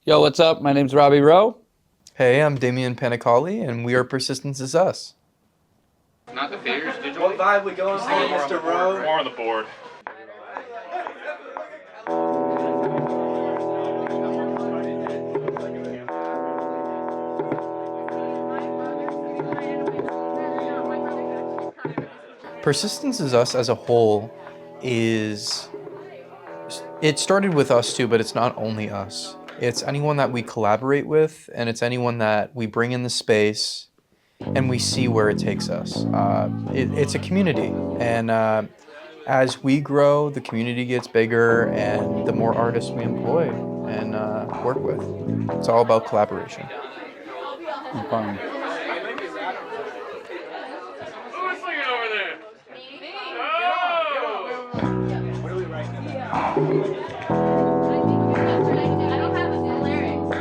Yo, what's up? My name's Robbie Rowe. Hey, I'm Damian Panicali, and we are Persistence Is Us. Not the figures, did you? What vibe we going for, Mr. Rowe? More on the board. Persistence Is Us as a whole it started with us too, but it's not only us. It's anyone that we collaborate with, and it's anyone that we bring in the space and we see where it takes us. It's a community, and as we grow, the community gets bigger, and the more artists we employ and work with. It's all about collaboration. Fun. Who's singing over there? What are we writing about? I don't have the lyrics.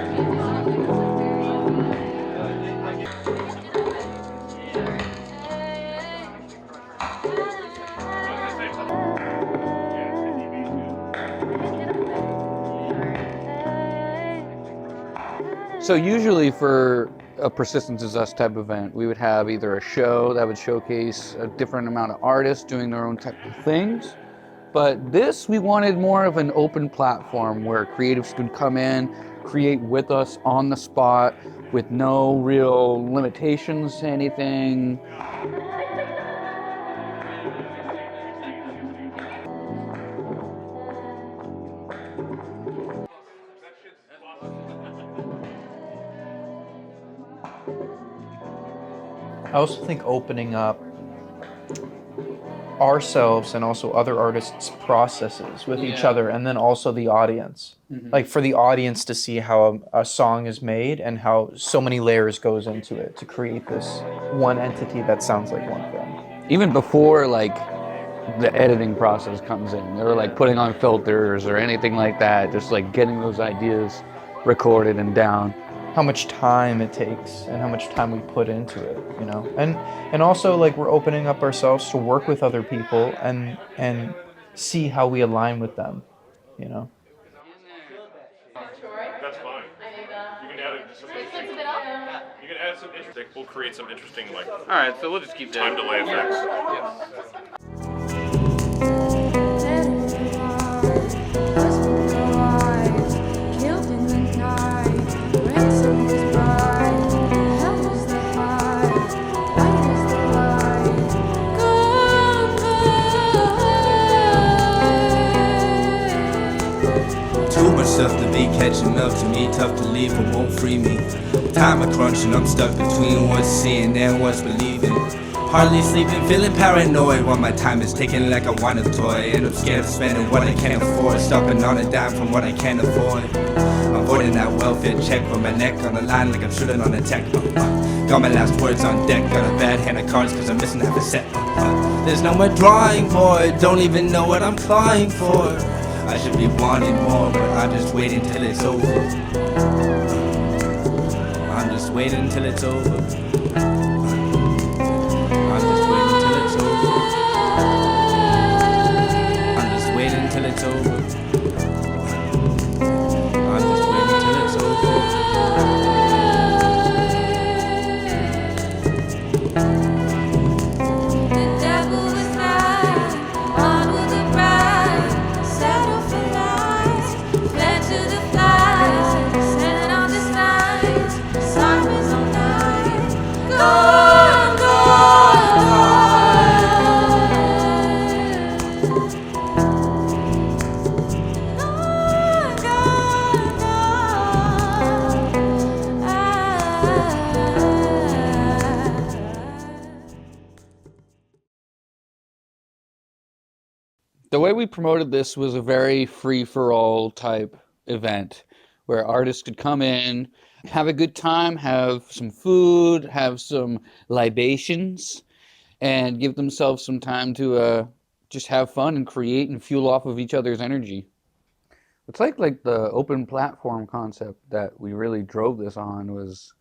So usually for a Persistence Is Us type event, we would have either a show that would showcase a different amount of artists doing their own type of things. But this, we wanted more of an open platform where creatives could come in, create with us on the spot with no real limitations to anything. I also think opening up ourselves and also other artists' processes with each other, and then also the audience. Like for the audience to see how a song is made and how so many layers goes into it to create this one entity that sounds like one thing. Even before like the editing process comes in, they were like putting on filters or anything like that, just like getting those ideas recorded and down. How much time it takes and how much time we put into it, you know? And also like we're opening up ourselves to work with other people and see how we align with them, you know? That's fine. You can add some interesting. You can add some interesting. We'll create some interesting like. All right, so we'll just keep time delay effects. Too much stuff to be catching up to me, tough to leave, but won't free me. Time a crunching, I'm stuck between what's seeing and what's believing. Hardly sleeping, feeling paranoid while my time is ticking like I want a toy. And I'm scared of spending what I can't afford, stopping on a dime from what I can't afford. Avoiding that welfare check with my neck on the line like I'm shooting on a tech. Got my last words on deck, got a bad hand of cards cause I'm missing half a set. There's no more drawing board, don't even know what I'm clawing for. I should be wanting more, but I'm just waiting till it's over. I'm just waiting till it's over. I'm just waiting till it's over. I'm just waiting till it's over. I'm just waiting till it's over. The way we promoted this was a very free-for-all type event where artists could come in, have a good time, have some food, have some libations, and give themselves some time to just have fun and create and fuel off of each other's energy. It's like the open platform concept that we really drove this on was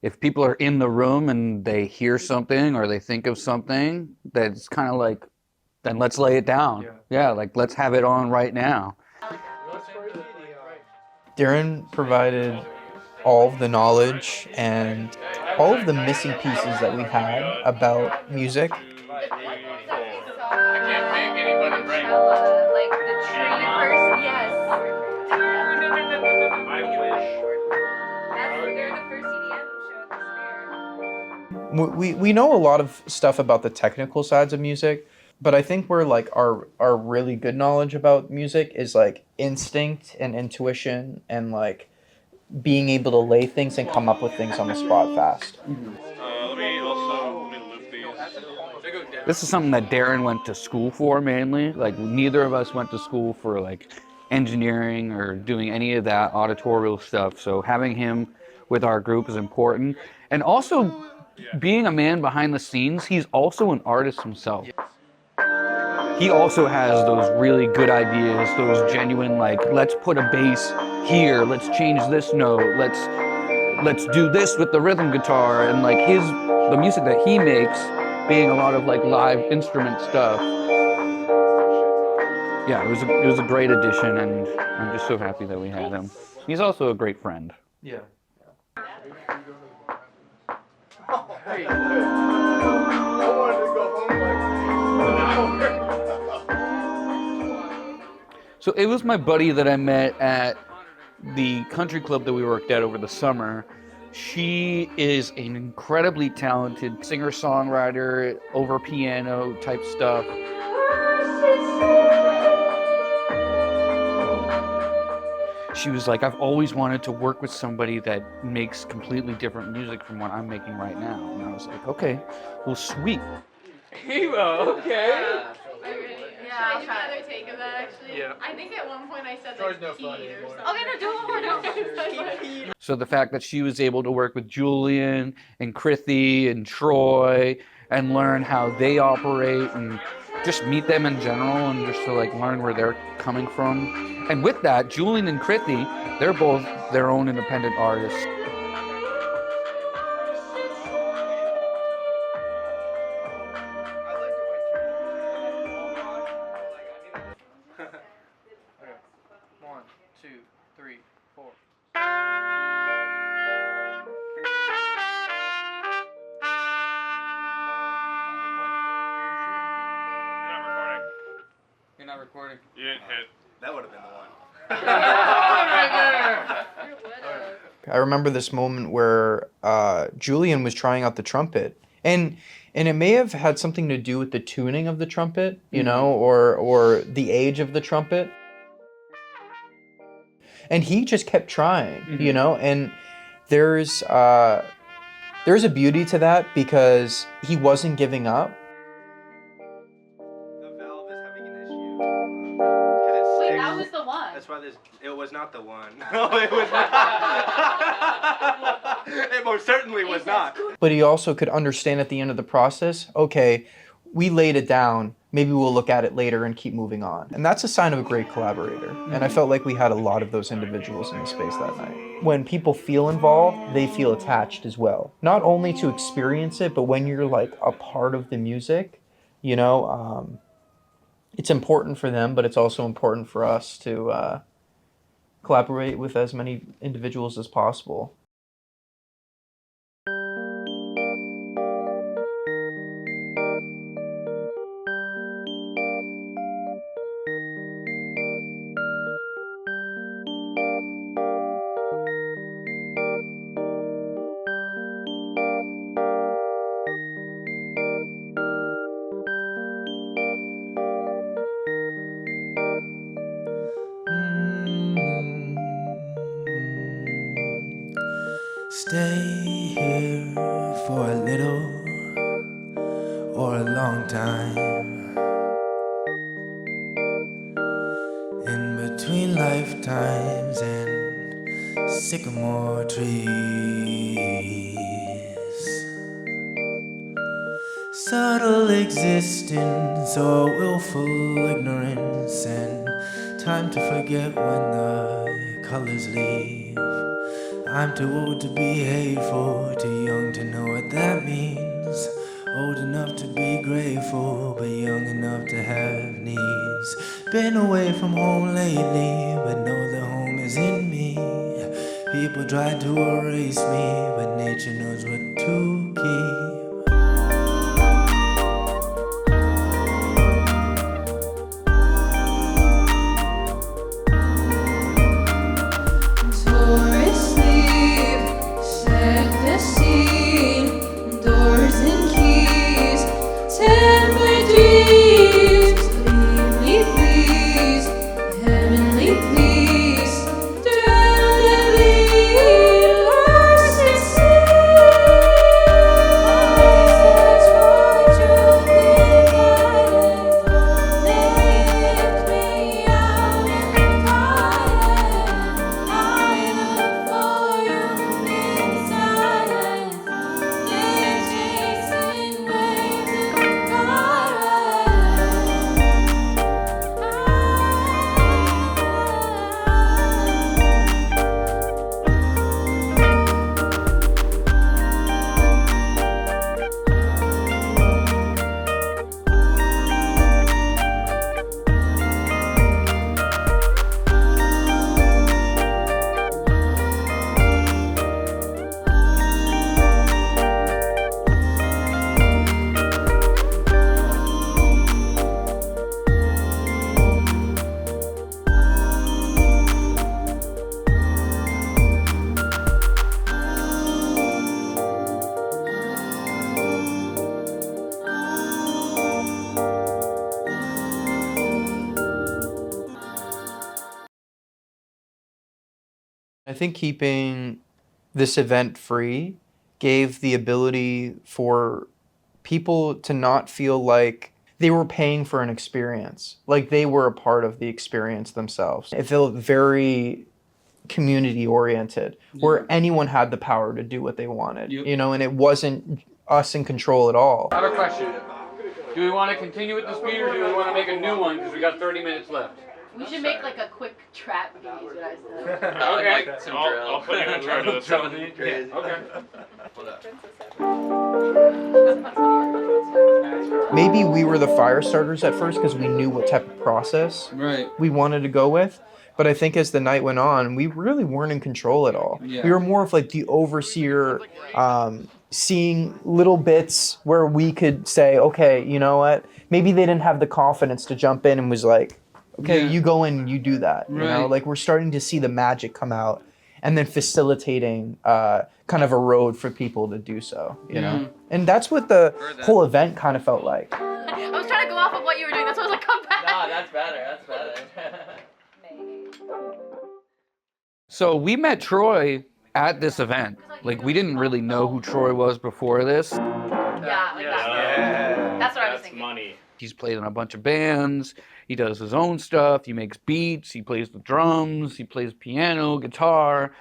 if people are in the room and they hear something or they think of something, that's kind of like, then let's lay it down. Yeah, like let's have it on right now. Darren provided all of the knowledge and all of the missing pieces that we had about music. I can't make anybody right. Like the tree first, yes. I wish. They're the first EDM show at the fair. We know a lot of stuff about the technical sides of music, but I think where like our really good knowledge about music is like instinct and intuition and like being able to lay things and come up with things on the spot fast. Let me loop these. This is something that Darren went to school for mainly. Like neither of us went to school for like engineering or doing any of that auditorial stuff. So having him with our group is important. And also being a man behind the scenes, he's also an artist himself. He also has those really good ideas, those genuine like, let's put a bass here, let's change this note, let's do this with the rhythm guitar, and like the music that he makes being a lot of like live instrument stuff. Yeah, it was a great addition, and I'm just so happy that we had him. He's also a great friend. Yeah. So it was my buddy that I met at the country club that we worked at over the summer. She is an incredibly talented singer-songwriter, over piano type stuff. She was like, I've always wanted to work with somebody that makes completely different music from what I'm making right now. And I was like, okay, well, sweet. Okay. Yeah, I'll try another take of that actually. Yeah. I think at one point I said like no peed funny or anymore. something. Okay, no, do one more. No. So the fact that she was able to work with Julian and Krithy and Troy and learn how they operate and just meet them in general and just to like learn where they're coming from. And with that, Julian and Krithy, they're both their own independent artists. One, two, three, four. You're not recording. You didn't hit. That would have been the one. I remember this moment where Julian was trying out the trumpet, and it may have had something to do with the tuning of the trumpet, you know, or the age of the trumpet. And he just kept trying, you know, and there's a beauty to that because he wasn't giving up. The valve is having an issue. Wait, that was the one. That's why it was not the one. No, it was not. It most certainly was not. But he also could understand at the end of the process, okay, we laid it down, maybe we'll look at it later and keep moving on. And that's a sign of a great collaborator. And I felt like we had a lot of those individuals in the space that night. When people feel involved, they feel attached as well. Not only to experience it, but when you're like a part of the music, you know, it's important for them, but it's also important for us to collaborate with as many individuals as possible. Stay here for a little or a long time. In between lifetimes and sycamore trees. Subtle existence or willful ignorance and time to forget when the colors leave. I'm too old to be hateful, too young to know what that means. Old enough to be grateful, but young enough to have needs. Been away from home lately, but know the home is in me. People try to erase me, but nature knows what to keep. Tourists leave, set the scene, doors and keys, temper dreams, leave me please, heavenly peace, drowned and lead, lost at sea. Search for truth in guidance, lift me out in guidance. I look for you in silence, live chasing waves in I think keeping this event free gave the ability for people to not feel like they were paying for an experience, like they were a part of the experience themselves. It felt very community oriented, where anyone had the power to do what they wanted, you know, and it wasn't us in control at all. I have a question. Do we want to continue with this beat or do we want to make a new one because we got 30 minutes left? We should make like a quick trap beat, is what I said. Okay. I'll put you in charge of this one. Okay. Maybe we were the fire starters at first because we knew what type of process Right. we wanted to go with. But I think as the night went on, we really weren't in control at all. Yeah. We were more of like the overseer, seeing little bits where we could say, okay, you know what? Maybe they didn't have the confidence to jump in and was like, okay, Yeah. you go in, you do that. You know, Right. like we're starting to see the magic come out, and then facilitating kind of a road for people to do so. You know, and that's what the whole event kind of felt like. I was trying to go off of what you were doing. That's why I was like, come back. Nah, that's better. That's better. So we met Troy at this event. Like we didn't really know who Troy was before this. Yeah, like that. Yeah. That's what I was That's thinking. money. He's played in a bunch of bands. He does his own stuff. He makes beats. He plays the drums. He plays piano, guitar.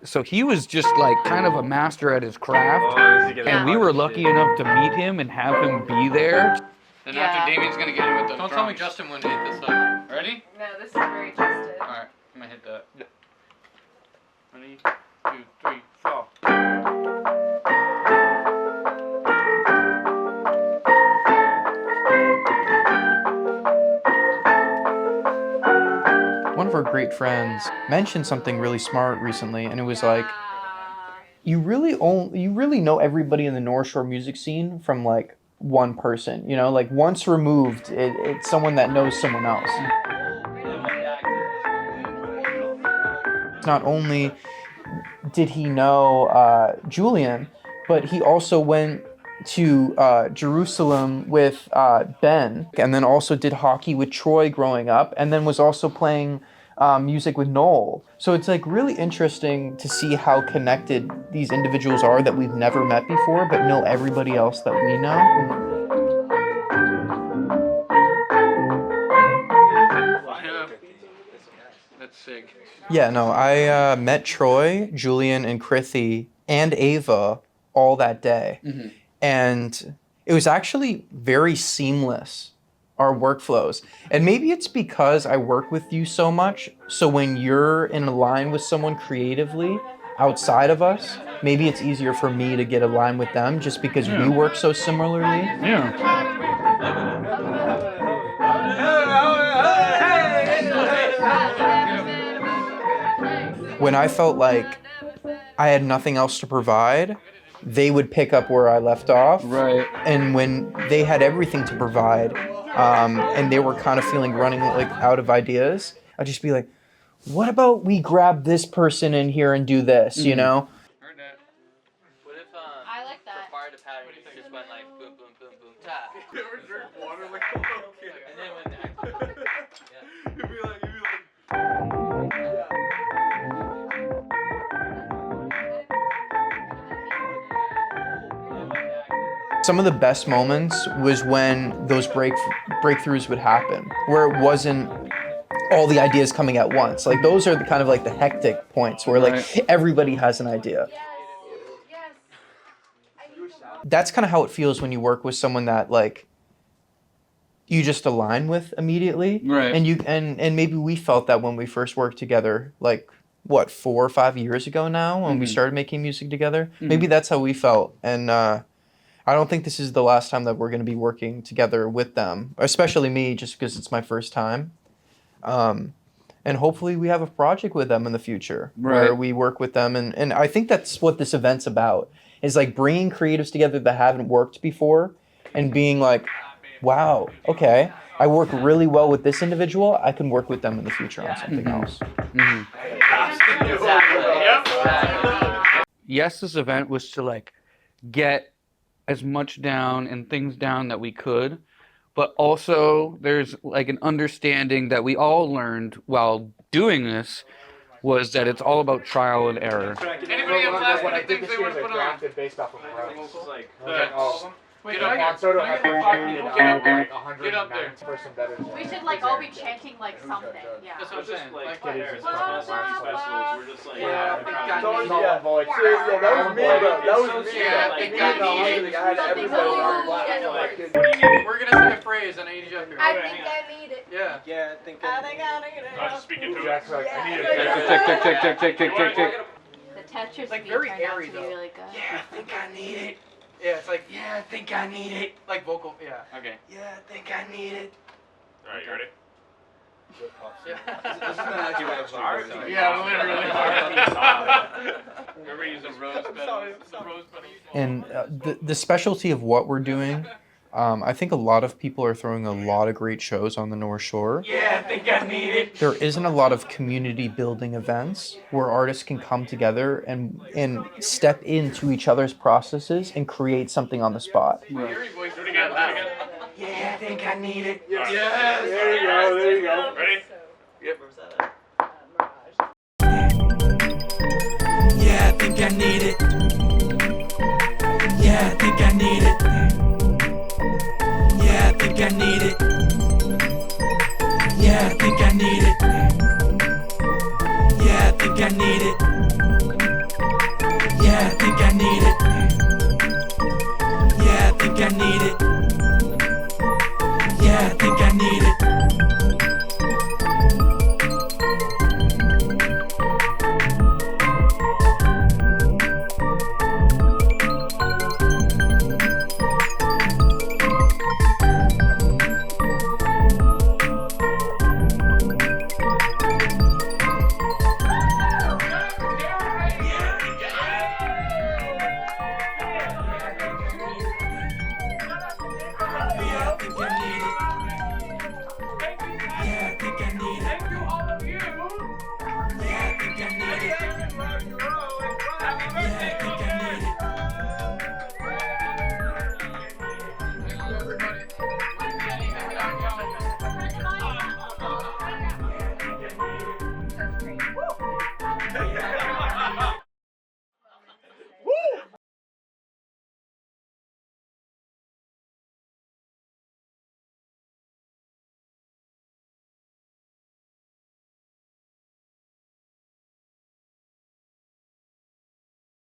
So he was just like kind of a master at his craft. And we were lucky enough to meet him and have him be there. And Yeah. after Damien's gonna get in with the Don't drums. tell me Justin wouldn't hit this time. Ready? No, this is very twisted. All right, I'm gonna hit that. Ready? 2, 3, 4. One of our great friends mentioned something really smart recently, and it was like, you really know everybody in the North Shore music scene from like one person, you know, like once removed, it's someone that knows someone else. Not only did he know Julian, but he also went to Jerusalem with Ben, and then also did hockey with Troy growing up, and then was also playing music with Noel. So it's like really interesting to see how connected these individuals are that we've never met before, but know everybody else that we know. That's sick. Yeah, no, I met Troy, Julian, and Krithy, and Ava all that day. Mm-hmm. And it was actually very seamless, our workflows. And maybe it's because I work with you so much, so when you're in a line with someone creatively outside of us, maybe it's easier for me to get aligned with them just because we work so similarly. Yeah. when I felt like I had nothing else to provide, they would pick up where I left off. Right. And when they had everything to provide, and they were kind of feeling running like out of ideas, I'd just be like, what about we grab this person in here and do this, you know? Heard that. What if I like that. for fire to pattern, you just went like boom, boom, boom, boom, tap. You ever drink water like a little kid? And then when You'd be like, Some of the best moments was when those breakthroughs would happen, where it wasn't all the ideas coming at once. Like those are the kind of like the hectic points where like everybody has an idea. That's kind of how it feels when you work with someone that like you just align with immediately. Right. And you and maybe we felt that when we first worked together, like what, 4 or 5 years ago now, when we started making music together. Maybe that's how we felt. And I don't think this is the last time that we're going to be working together with them, especially me, just because it's my first time. And hopefully we have a project with them in the future where we work with them. And I think that's what this event's about, is like bringing creatives together that haven't worked before and being like, wow, okay, I work really well with this individual. I can work with them in the future on something else. Yes, this event was to like get as much down and things down that we could, but also there's like an understanding that we all learned while doing this was that it's all about trial and error. Anybody have last When I minute did things this they year's, want to I put on? drafted based off of rows. Wait, Get up get Soto up has there. like Get up there. 190% better than We should like all be chanting like something. Yeah. That's what I'm saying. Like, Kitties. we're just like, yeah, I think I Small need it. voice. Yeah, that was me, though. That was me. Yeah, I think I need it. I had everybody on black. We're gonna say a phrase and I need you up here. I think I need it. Yeah. Yeah, I think I think I need it. Just speaking to it. Jack's like, I need Tick. The Tetris Like, beat very turned out airy, to be though. really good. Yeah, I think I need it. Yeah, it's like, yeah, I think I need it. Like vocal, yeah. Okay. Yeah, I think I need it. Alright, you ready? Yeah, literally. Remember using rose petals? The rose petals? And the specialty of what we're doing, I think a lot of people are throwing a lot of great shows on the North Shore. Yeah, I think I need it. There isn't a lot of community building events where artists can come together and step into each other's processes and create something on the spot. Do it again, Yeah, I think I need it. Yes. Yes. There you go. Ready? Yeah, I think I need it. Yeah, I think I need it. Yeah, I think I need it. Yeah, I think I need it. Yeah, I think I need it.